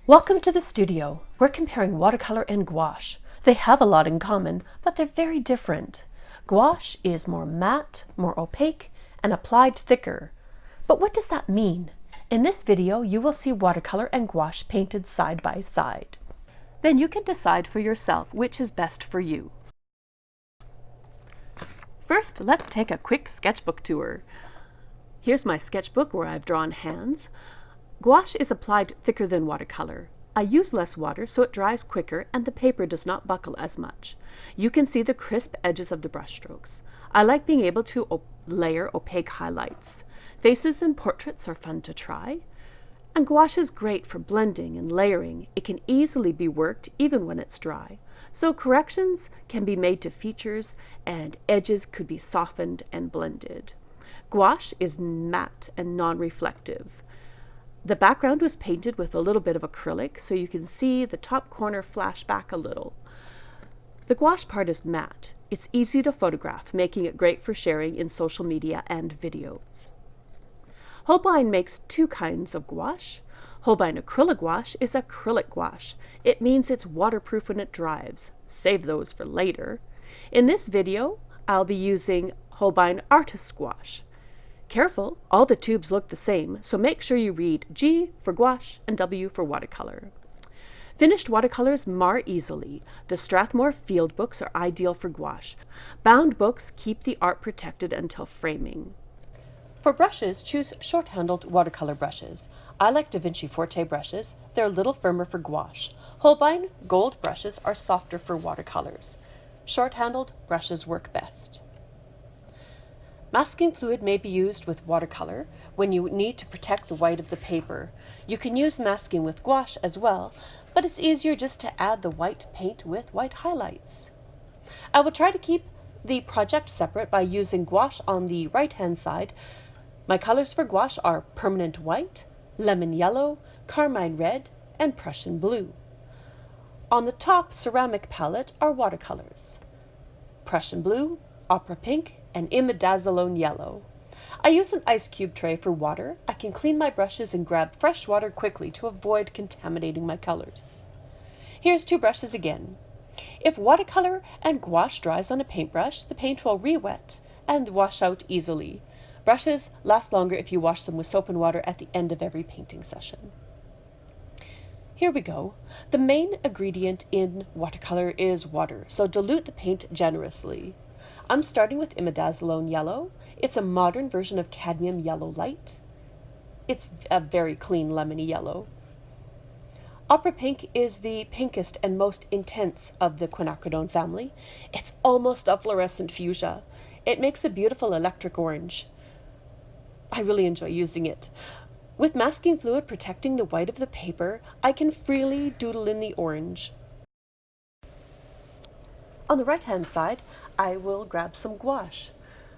Welcome to the studio. We're comparing watercolor and gouache. They have a lot in common, but they're very different. Gouache is more matte, more opaque, and applied thicker. But what does that mean? In this video, you will see watercolor and gouache painted side by side. Then you can decide for yourself which is best for you. First, let's take a quick sketchbook tour. Here's my sketchbook where I've drawn hands. Gouache is applied thicker than watercolor. I use less water so it dries quicker and the paper does not buckle as much. You can see the crisp edges of the brushstrokes. I like being able to layer opaque highlights. Faces and portraits are fun to try. And gouache is great for blending and layering. It can easily be worked even when it's dry. So corrections can be made to features and edges could be softened and blended. Gouache is matte and non-reflective. The background was painted with a little bit of acrylic, so you can see the top corner flash back a little. The gouache part is matte. It's easy to photograph, making it great for sharing in social media and videos. Holbein makes two kinds of gouache. Holbein acrylic gouache is acrylic gouache. It means it's waterproof when it dries. Save those for later. In this video, I'll be using Holbein artist gouache. Careful, all the tubes look the same, so make sure you read G for gouache and W for watercolor. Finished watercolors mar easily. The Strathmore field books are ideal for gouache. Bound books keep the art protected until framing. For brushes, choose short-handled watercolor brushes. I like Da Vinci Forte brushes. They're a little firmer for gouache. Holbein gold brushes are softer for watercolors. Short-handled brushes work best. Masking fluid may be used with watercolor when you need to protect the white of the paper. You can use masking with gouache as well, but it's easier just to add the white paint with white highlights. I will try to keep the project separate by using gouache on the right-hand side. My colors for gouache are permanent white, lemon yellow, carmine red, and Prussian blue. On the top ceramic palette are watercolors: Prussian blue, opera pink, and imidazolone yellow. I use an ice cube tray for water. I can clean my brushes and grab fresh water quickly to avoid contaminating my colors. Here's two brushes again. If watercolor and gouache dries on a paintbrush, the paint will re-wet and wash out easily. Brushes last longer if you wash them with soap and water at the end of every painting session. Here we go. The main ingredient in watercolor is water, so dilute the paint generously. I'm starting with imidazolone yellow. It's a modern version of cadmium yellow light. It's a very clean lemony yellow. Opera pink is the pinkest and most intense of the quinacridone family. It's almost a fluorescent fuchsia. It makes a beautiful electric orange. I really enjoy using it. With masking fluid protecting the white of the paper, I can freely doodle in the orange. On the right-hand side, I will grab some gouache.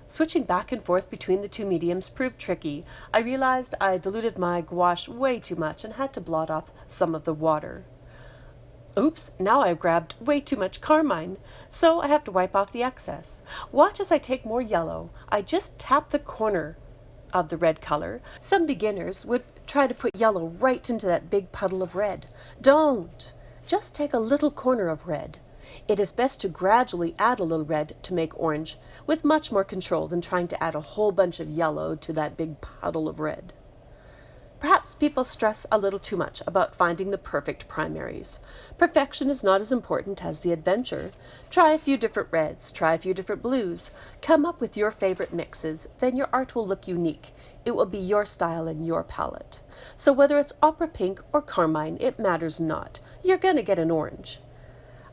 Switching back and forth between the two mediums proved tricky. I realized I diluted my gouache way too much and had to blot off some of the water. Oops, now I've grabbed way too much carmine, so I have to wipe off the excess. Watch as I take more yellow. I just tap the corner of the red color. Some beginners would try to put yellow right into that big puddle of red. Don't! Just take a little corner of red. It is best to gradually add a little red to make orange, with much more control than trying to add a whole bunch of yellow to that big puddle of red. Perhaps people stress a little too much about finding the perfect primaries. Perfection is not as important as the adventure. Try a few different reds, try a few different blues. Come up with your favorite mixes, then your art will look unique. It will be your style and your palette. So whether it's opera pink or carmine, it matters not. You're going to get an orange.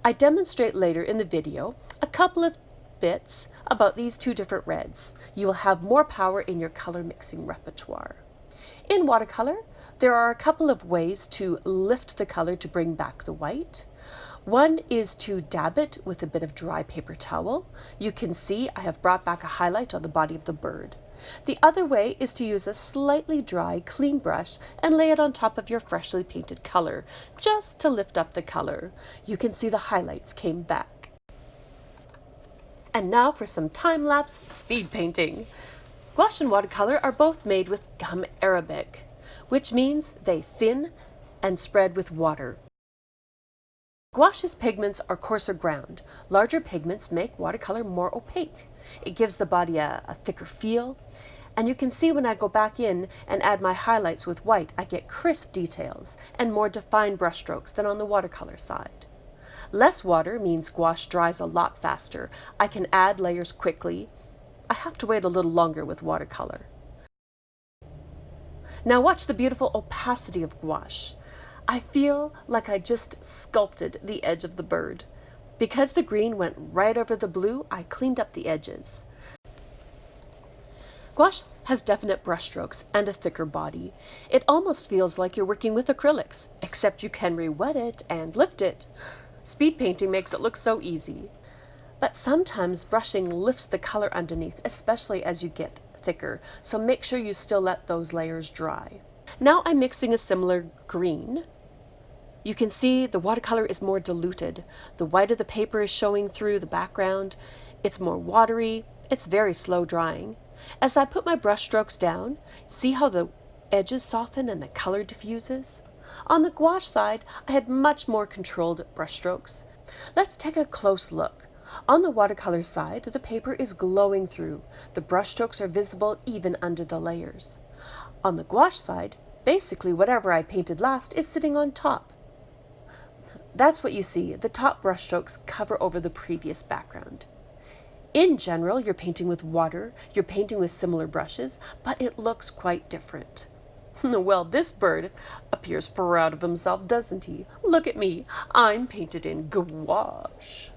I demonstrate later in the video a couple of bits about these two different reds. You will have more power in your color mixing repertoire. In watercolor, there are a couple of ways to lift the color to bring back the white. One is to dab it with a bit of dry paper towel. You can see I have brought back a highlight on the body of the bird. The other way is to use a slightly dry, clean brush and lay it on top of your freshly painted color, just to lift up the color. You can see the highlights came back. And now for some time-lapse speed painting. Gouache and watercolor are both made with gum arabic, which means they thin and spread with water. Gouache's pigments are coarser ground. Larger pigments make watercolor more opaque. It gives the body a thicker feel. And you can see when I go back in and add my highlights with white, I get crisp details and more defined brushstrokes than on the watercolor side. Less water means gouache dries a lot faster. I can add layers quickly. I have to wait a little longer with watercolor. Now watch the beautiful opacity of gouache. I feel like I just sculpted the edge of the bird. Because the green went right over the blue, I cleaned up the edges. Gouache has definite brushstrokes and a thicker body. It almost feels like you're working with acrylics, except you can re-wet it and lift it. Speed painting makes it look so easy. But sometimes brushing lifts the color underneath, especially as you get thicker, so make sure you still let those layers dry. Now I'm mixing a similar green. You can see the watercolor is more diluted. The white of the paper is showing through the background. It's more watery. It's very slow drying. As I put my brush strokes down, see how the edges soften and the color diffuses? On the gouache side, I had much more controlled brush strokes. Let's take a close look. On the watercolor side, the paper is glowing through. The brush strokes are visible even under the layers. On the gouache side, basically whatever I painted last is sitting on top. That's what you see. The top brush strokes cover over the previous background. In general, you're painting with water, you're painting with similar brushes, but it looks quite different. Well, this bird appears proud of himself, doesn't he? Look at me, I'm painted in gouache.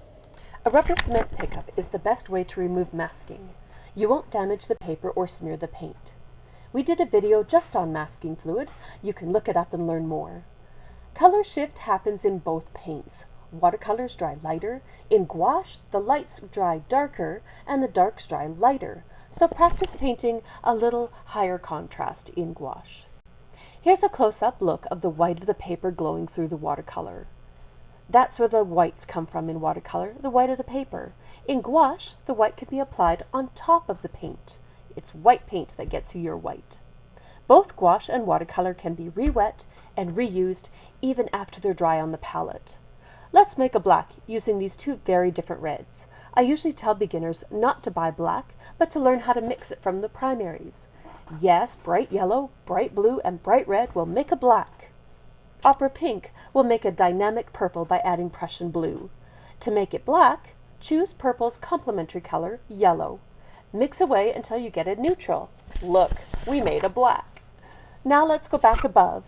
A rubber cement pickup is the best way to remove masking. You won't damage the paper or smear the paint. We did a video just on masking fluid. You can look it up and learn more. Color shift happens in both paints. Watercolors dry lighter. In gouache, the lights dry darker and the darks dry lighter. So practice painting a little higher contrast in gouache. Here's a close-up look of the white of the paper glowing through the watercolor. That's where the whites come from in watercolor, the white of the paper. In gouache, the white can be applied on top of the paint. It's white paint that gets you your white. Both gouache and watercolor can be re-wet and reused even after they're dry on the palette. Let's make a black using these two very different reds. I usually tell beginners not to buy black, but to learn how to mix it from the primaries. Yes, bright yellow, bright blue, and bright red will make a black. Opera pink will make a dynamic purple by adding Prussian blue. To make it black, choose purple's complementary color, yellow. Mix away until you get a neutral. Look, we made a black. Now let's go back above.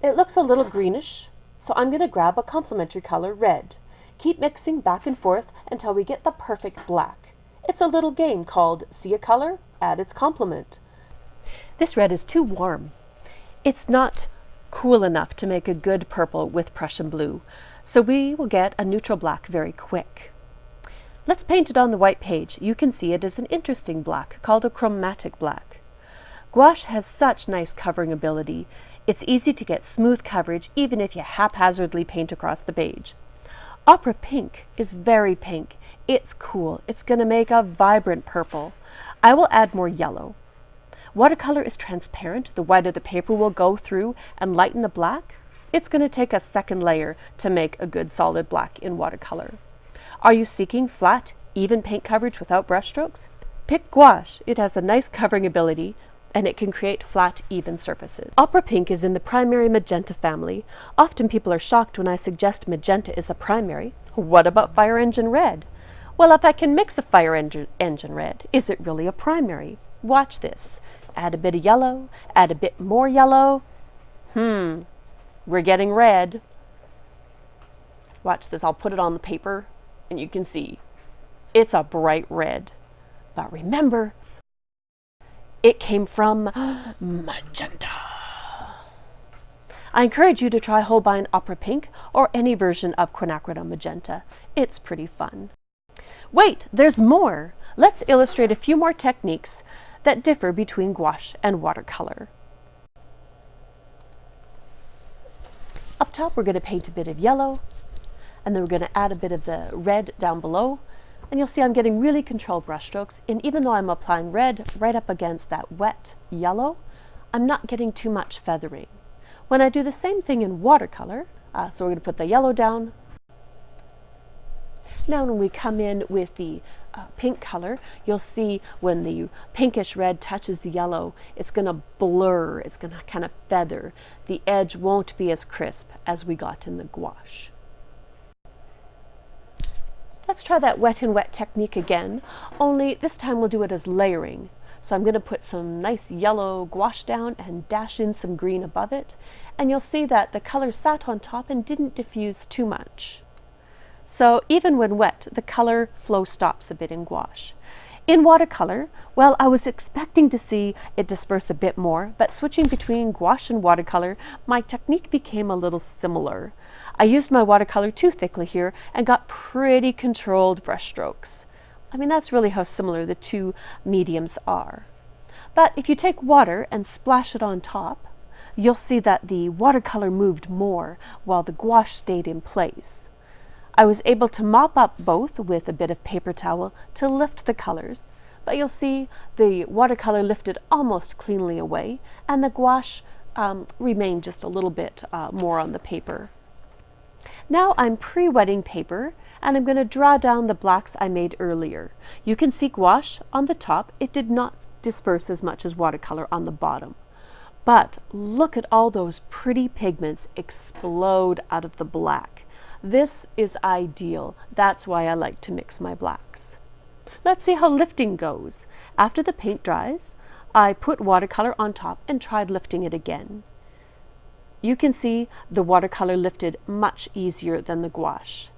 It looks a little greenish, so I'm going to grab a complementary color, red. Keep mixing back and forth until we get the perfect black. It's a little game called See a Color? Add its complement. This red is too warm. It's not cool enough to make a good purple with Prussian blue, so we will get a neutral black very quick. Let's paint it on the white page. You can see it is an interesting black called a chromatic black. Gouache has such nice covering ability. It's easy to get smooth coverage even if you haphazardly paint across the page. Opera pink is very pink. It's cool. It's going to make a vibrant purple. I will add more yellow. Watercolor is transparent. The white of the paper will go through and lighten the black. It's going to take a second layer to make a good solid black in watercolor. Are you seeking flat, even paint coverage without brush strokes? Pick gouache. It has a nice covering ability and it can create flat, even surfaces. Opera pink is in the primary magenta family. Often people are shocked when I suggest magenta is a primary. What about fire engine red? Well, if I can mix a fire engine red, is it really a primary? Watch this. Add a bit of yellow, add a bit more yellow. We're getting red. Watch this. I'll put it on the paper and you can see it's a bright red. But remember, it came from magenta. I encourage you to try Holbein Opera Pink or any version of Quinacridone Magenta. It's pretty fun. Wait, there's more. Let's illustrate a few more techniques that differ between gouache and watercolor. Up top, we're going to paint a bit of yellow, and then we're going to add a bit of the red down below. And you'll see I'm getting really controlled brush strokes, and even though I'm applying red right up against that wet yellow, I'm not getting too much feathering. When I do the same thing in watercolor, so we're going to put the yellow down. Now when we come in with the pink color, you'll see when the pinkish red touches the yellow, it's going to blur, it's going to kind of feather. The edge won't be as crisp as we got in the gouache. Let's try that wet and wet technique again, only this time we'll do it as layering. So I'm going to put some nice yellow gouache down and dash in some green above it, and you'll see that the color sat on top and didn't diffuse too much. So even when wet, the color flow stops a bit in gouache. In watercolor, well, I was expecting to see it disperse a bit more, but switching between gouache and watercolor, my technique became a little similar. I used my watercolor too thickly here and got pretty controlled brush strokes. I mean, that's really how similar the two mediums are. But if you take water and splash it on top, you'll see that the watercolor moved more while the gouache stayed in place. I was able to mop up both with a bit of paper towel to lift the colors, but you'll see the watercolor lifted almost cleanly away, and the gouache remained just a little bit more on the paper. Now I'm pre-wetting paper, and I'm going to draw down the blacks I made earlier. You can see gouache on the top. It did not disperse as much as watercolor on the bottom. But look at all those pretty pigments explode out of the black. This is ideal. That's why I like to mix my blacks. Let's see how lifting goes. After the paint dries, I put watercolor on top and tried lifting it again. You can see the watercolor lifted much easier than the gouache.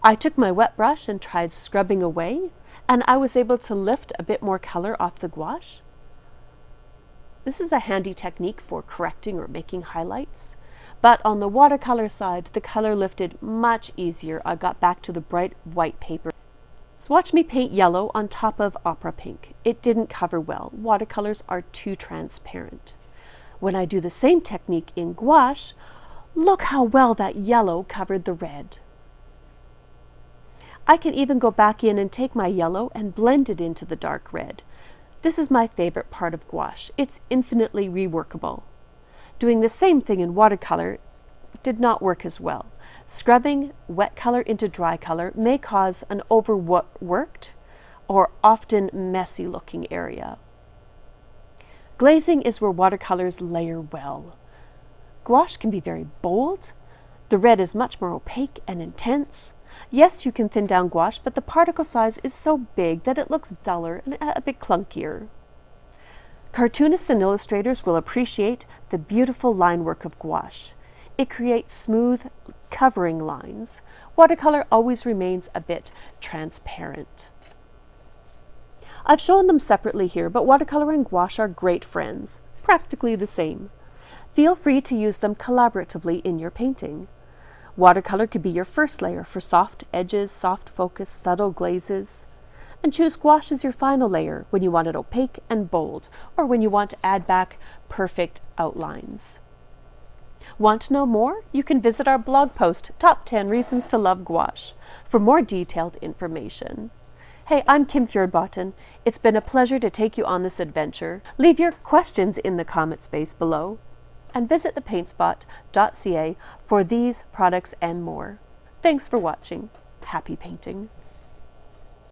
I took my wet brush and tried scrubbing away, and I was able to lift a bit more color off the gouache. This is a handy technique for correcting or making highlights. But on the watercolor side, the color lifted much easier. I got back to the bright white paper. So watch me paint yellow on top of opera pink. It didn't cover well. Watercolors are too transparent. When I do the same technique in gouache, look how well that yellow covered the red. I can even go back in and take my yellow and blend it into the dark red. This is my favorite part of gouache. It's infinitely reworkable. Doing the same thing in watercolor did not work as well. Scrubbing wet color into dry color may cause an overworked or often messy looking area. Glazing is where watercolors layer well. Gouache can be very bold. The red is much more opaque and intense. Yes, you can thin down gouache, but the particle size is so big that it looks duller and a bit clunkier. Cartoonists and illustrators will appreciate the beautiful line work of gouache. It creates smooth, covering lines. Watercolor always remains a bit transparent. I've shown them separately here, but watercolor and gouache are great friends, practically the same. Feel free to use them collaboratively in your painting. Watercolor could be your first layer for soft edges, soft focus, subtle glazes. And choose gouache as your final layer when you want it opaque and bold, or when you want to add back perfect outlines. Want to know more? You can visit our blog post, Top 10 Reasons to Love Gouache, for more detailed information. Hey, I'm Kim Fjordbotten. It's been a pleasure to take you on this adventure. Leave your questions in the comment space below, and visit thepaintspot.ca for these products and more. Thanks for watching. Happy painting.